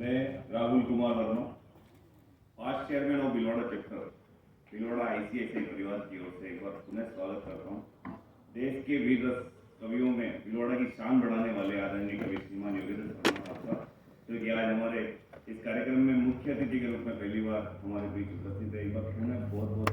मैं Rahul Kumar Verma, past chairman of Bhilwara chapter, Bhilwara ICICI परिवार की ओर से एक बार पुनः स्वागत करता हूँ। देश के वीर रस कवियों में भिलवाड़ा की शान बढ़ाने वाले आदरणीय कवि श्रीमान योगेंद्र शर्मा साहब का, जो कि आज हमारे इस कार्यक्रम में मुख्य अतिथि के रूप में पहली बार हमारे बीच उपस्थित है। एक बार पुनः बहुत बहुत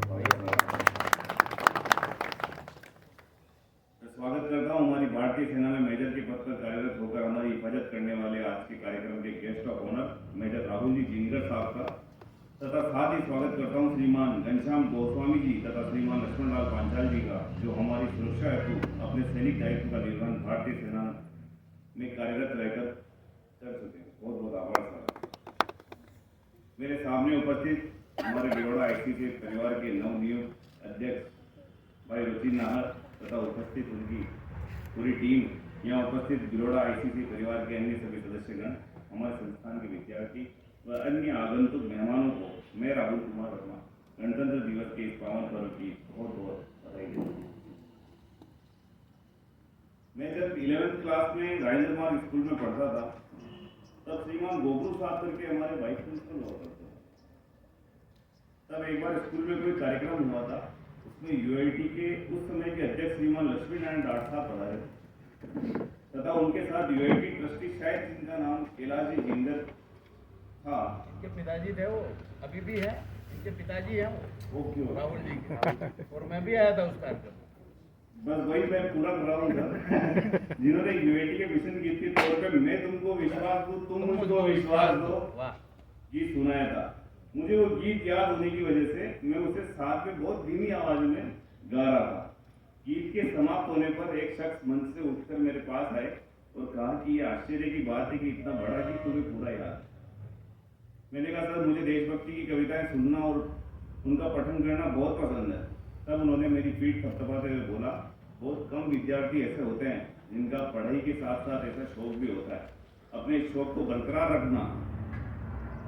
स्वागत करता हूँ। हमारी भारतीय सेना में मेजर के पद पर कार्यरत होकर हमारी हिफाजत करने वाले आज के कार्यक्रम के guest of honour major Rahul ji Jingar साहब का, तथा साथ ही स्वागत करता हूँ श्रीमान घनश्याम गोस्वामी जी तथा श्रीमान लक्ष्मण लाल पांचाल जी का, जो हमारी सुरक्षा हेतु अपने सैनिक दायित्व का निर्वहन भारतीय सेना में कार्यरत रहकर कर चुके हैं। बहुत बहुत आभार सर। मेरे सामने उपस्थित हमारे भिलवाड़ा आईसीआईसीआई परिवार के नवनियुक्त अध्यक्ष भाई रुचि नाहर तथा उपस्थित उनकी पूरी टीम, यहाँ उपस्थित भिलवाड़ा आईसीआईसीआई परिवार के अन्य सभी सदस्यगण, हमारे संस्थान के विद्यार्थी व अन्य आगंतुक मेहमानों को मैं राहुल कुमार वर्मा गणतंत्र दिवस के इस पावन पर्व की बहुत बहुत बधाई देता हूँ। मैं जब 11th क्लास में राजेंद्र मार्ग स्कूल में पढ़ता था, तब श्रीमान गोगरू साहब करके हमारे वाइस प्रिंसिपल हुआ करते थे। तब एक बार स्कूल में कोई कार्यक्रम हुआ था, उसमें यूआईटी के उस समय के अध्यक्ष श्रीमान लक्ष्मी नारायण डाट साहब पधारे तथा उनके साथ यूआईटी ट्रस्टी शायद जिनका नाम कैलाश जी जिंदर था। इनके पिताजी थे, वो अभी भी है, इनके पिताजी हैं वो राहुल जी के। और मैं भी आया था उस कार्यक्रम। बस वही मैं पूरा कर रहा हूँ जिन्होंने यूआईटी के मिशन गीत के तौर पे मैं तुमको विश्वास दूं तुम मुझको विश्वास दो गीत सुनाया था। मुझे वो गीत याद होने की वजह से मैं उसे साथ में बहुत धीमी आवाज में गा रहा था। गीत के समाप्त होने पर एक शख्स मंच से उठकर मेरे पास आए और कहा कि ये आश्चर्य की बात है कि इतना बड़ा गीत तुम्हें पूरा याद। मैंने कहा सर, मुझे देशभक्ति की कविताएं सुनना और उनका पठन करना बहुत पसंद है। तब उन्होंने मेरी पीठ थपथपाते हुए बोला, बहुत कम विद्यार्थी ऐसे होते हैं जिनका पढ़ाई के साथ साथ ऐसा शौक भी होता है। अपने इस शौक को बरकरार रखना,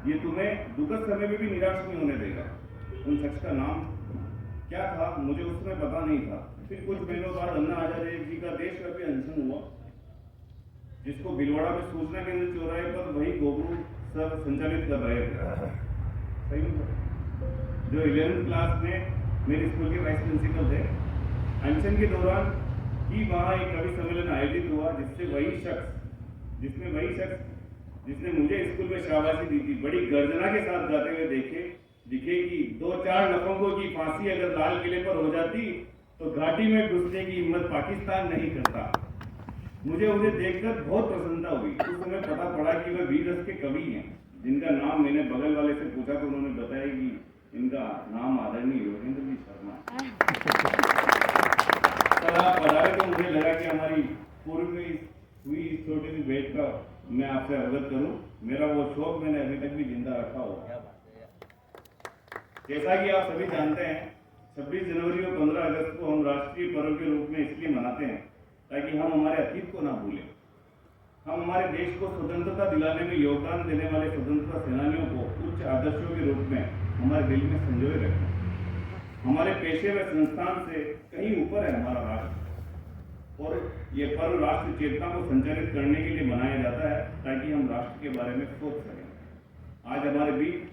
ये तुम्हें दुखद समय में भी निराश नहीं होने देगा। उन शख्स का नाम क्या था मुझे उस समय पता नहीं था। फिर कुछ महीनों बाद अन्ना आजादी जी का देशव्यापी अनशन हुआ, जिसको भिलवाड़ा में सूचना केंद्र चौराहे पर वही गोगरू सर संचालित कर रहे थे। सही जो 11th क्लास में मेरे स्कूल के वाइस प्रिंसिपल थे। अनशन के दौरान ही वहाँ एक कवि सम्मेलन आयोजित हुआ, जिसने मुझे स्कूल में शाबाशी दी थी। बड़ी गर्जना के साथ गाते हुए दिखे कि 2-4 लफंगों की फांसी अगर लाल किले पर हो जाती तो घाटी में घुसने की हिम्मत पाकिस्तान नहीं करता। मुझे उन्हें देखकर बहुत प्रसन्नता हुई। उस समय पता पड़ा कि वे वीर रस के कवि हैं, जिनका नाम मैंने बगल वाले से पूछा तो उन्होंने बताया कि इनका नाम आदरणीय योगेंद्र जी शर्मा है। सर आप पधारे तो मुझे लगा कि हमारी पूर्व में हुई इस छोटी सी भेंट का मैं आपसे अवगत करूं। मेरा वो शौक मैंने अभी तक भी जिंदा रखा हुआ। जैसा कि आप सभी जानते हैं, 26 जनवरी और 15 अगस्त को हम राष्ट्रीय पर्व के रूप में इसलिए मनाते हैं ताकि हम हमारे अतीत को ना भूलें। हम हमारे देश को स्वतंत्रता दिलाने में योगदान देने वाले स्वतंत्रता सेनानियों को उच्च आदर्शों के रूप में हमारे दिल में संजोए रखें। हमारे पेशे व संस्थान से कहीं ऊपर है हमारा राष्ट्र, और ये पर्व राष्ट्र चेतना को संचालित करने के लिए मनाया जाता है ताकि हम राष्ट्र के बारे में सोच सकें। आज हमारे बीच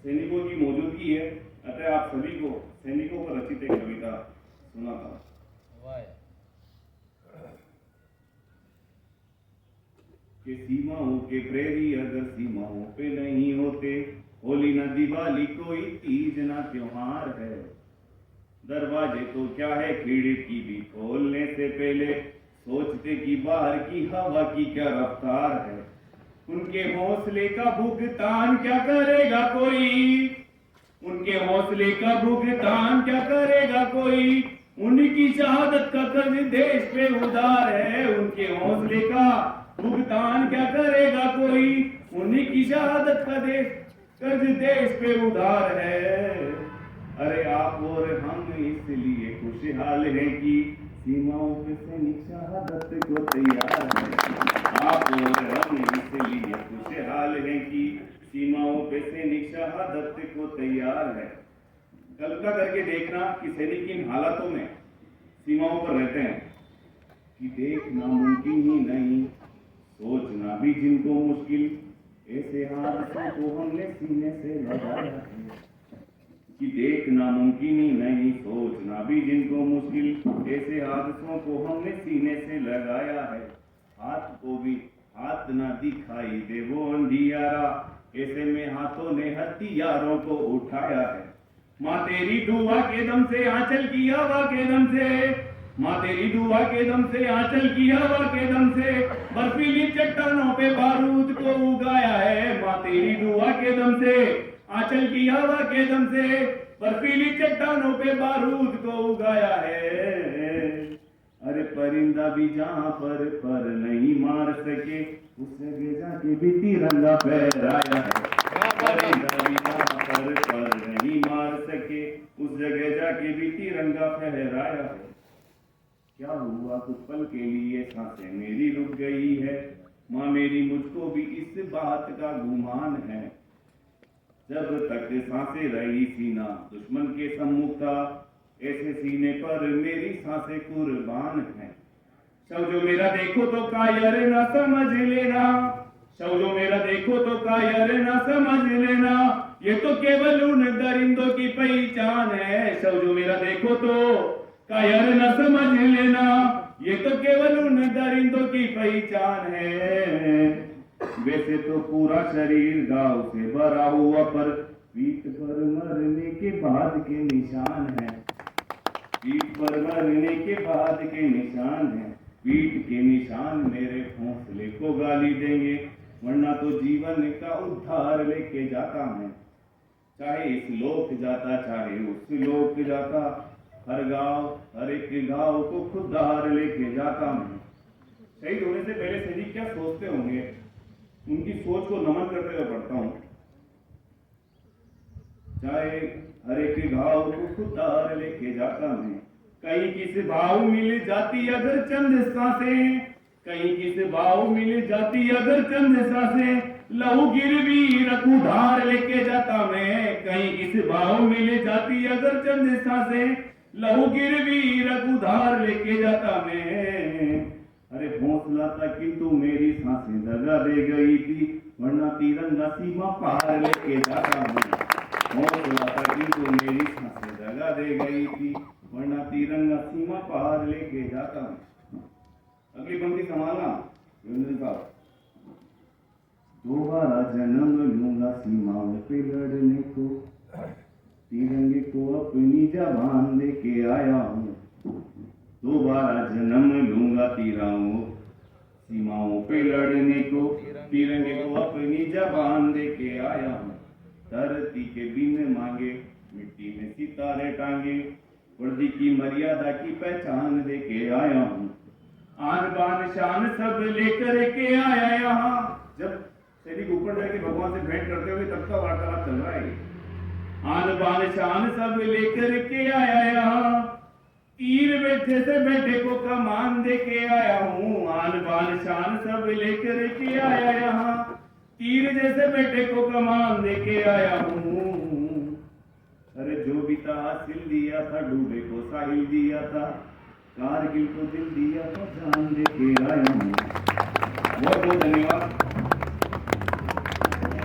सैनिकों की मौजूदगी है, अतः आप सभी को सैनिकों पर रचित एक कविता सुनाता हूँ। कि सीमाओं के प्रेरी अगर सीमाओं पे नहीं होते, होली न दिवाली कोई तीज ना त्योहार है। दरवाजे तो क्या है खिड़की की भी खोलने से पहले सोचते कि बाहर की हवा की क्या रफ्तार है। उनके हौसले का भुगतान क्या करेगा कोई, उनके हौसले का भुगतान क्या करेगा कोई। उनकी शहादत का कर्ज देश पे उधार है। उनके हौसले का भुगतान क्या करेगा कोई, उनकी शहादत का कर्ज देश पे उधार है। अरे आप और हम इसलिए खुशहाल हैं कि सीमाओं पे सैनिक शहादत को तैयार है। आप और हम इसलिए खुशहाल हैं कि सीमाओं पे सैनिक शहादत को तैयार है। कल्पना करके देखना कि सैनिक इन हालातों में सीमाओं पर रहते हैं कि देखना मुमकिन ही नहीं, सोचना भी जिनको मुश्किल, ऐसे हादसों को हमने सीने से लगाया है कि देखना मुमकिन ही नहीं, सोचना भी जिनको मुश्किल। ऐसे हादसों को हमने सीने से लगाया है, हाथ को भी हाथ ना दिखाई दे वो अंधियारा, ऐसे में हाथों ने हथियारों को उठाया है। माँ तेरी दुआ के दम से, आंचल की हवा के दम से, माँ तेरी दुआ के दम से, आंचल की हवा के दम से, बर्फीली चट्टानों पे बारूद को उगाया है। माँ तेरी दुआ के दम से, आंचल की हवा के दम से, बर्फीली चट्टानों पे बारूद को उगाया है। अरे परिंदा भी जहाँ पर नहीं मार सके, उस जगह जाके भी तिरंगा फहराया है। परिंदा भी जहाँ पर नहीं मार सके, उस जगह जाके भी तिरंगा फहराया है। क्या हुआ कुछ पल के लिए सांसें मेरी रुक गई है, माँ मेरी मुझको भी इस बात का गुमान है। जब तक सांसें रही सीना दुश्मन के सम्मुख था, ऐसे सीने पर मेरी सांसें कुर्बान है। शव जो मेरा देखो तो कायर ना समझ लेना, शव जो मेरा देखो तो कायर ना समझ लेना, ये तो केवल उन दरिंदों की पहचान है। शव जो मेरा देखो तो कायर ना समझ लेना, ये तो केवल उन दरिंदों की पहचान है। वैसे तो पूरा शरीर घाव से भरा हुआ, पर पीठ पर मरने के बाद के निशान है, पीठ पर मरने के बाद के निशान है। पीठ के निशान मेरे हौसले को गाली देंगे, वरना तो जीवन का उद्धार लेके जाता मैं। चाहे इस लोक जाता चाहे उस लोक जाता, हर गांव हर एक गांव को खुदार लेके जाता मैं। शहीद होने से पहले सैनिक क्या सोचते होंगे, उनकी सोच को नमन करते हुए पढ़ता हूँ। चाहे हर एक घाव को खुदार लेके जाता मैं, कहीं किस भाव मिल जाती अगर चंद सांसें, कहीं किस भाव मिल जाती अगर चंद सांसें, लहू गिरवी रखूं धार लेके जाता मैं। कहीं किस भाव मिल जाती अगर चंद सांसें, लहू गिरवी रखूं धार लेके जाता मैं। अरे हौसला था किंतु मेरी सांसें दगा दे गई थी, वरना तिरंगा सीमा पार लेके जाता मैं। हौसला था किंतु मेरी सांसें दगा दे गई थी, वरना तिरंगा सीमा पार लेके जाता मैं। अगली पंक्ति संभालना रविंद्र साहब। दोबारा जन्म लूंगा सीमाओं पे लड़ने को, तिरंगे को अपनी जबान लेके आया हूँ। दोबारा जन्म लूंगा सीमाओं पे लड़ने को, तिरंगे को अपनी जबान लेके आया हूँ। धरती के बिन मांगे मिट्टी में सितारे टांगे, वर्दी की मर्यादा की पहचान लेके आया हूँ। आन बान शान सब लेकर के आया यहाँ। जब सैनिक ऊपर जाके भगवान से भेंट करते हुए तब का वार्तालाप चल रहा है। आन बान शान सब लेकर के आया यहाँ, तीर बैठे से बैठे को कमान दे के आया हूँ। आन बान शान सब लेकर के आया यहाँ, तीर जैसे बेटे को कमान दे के आया हूँ। अरे जो भी था हासिल दिया था, डूबे को साहिल दिया था, कारगिल को दिल दिया था, जान दे के आया हूँ। बहुत बहुत धन्यवाद।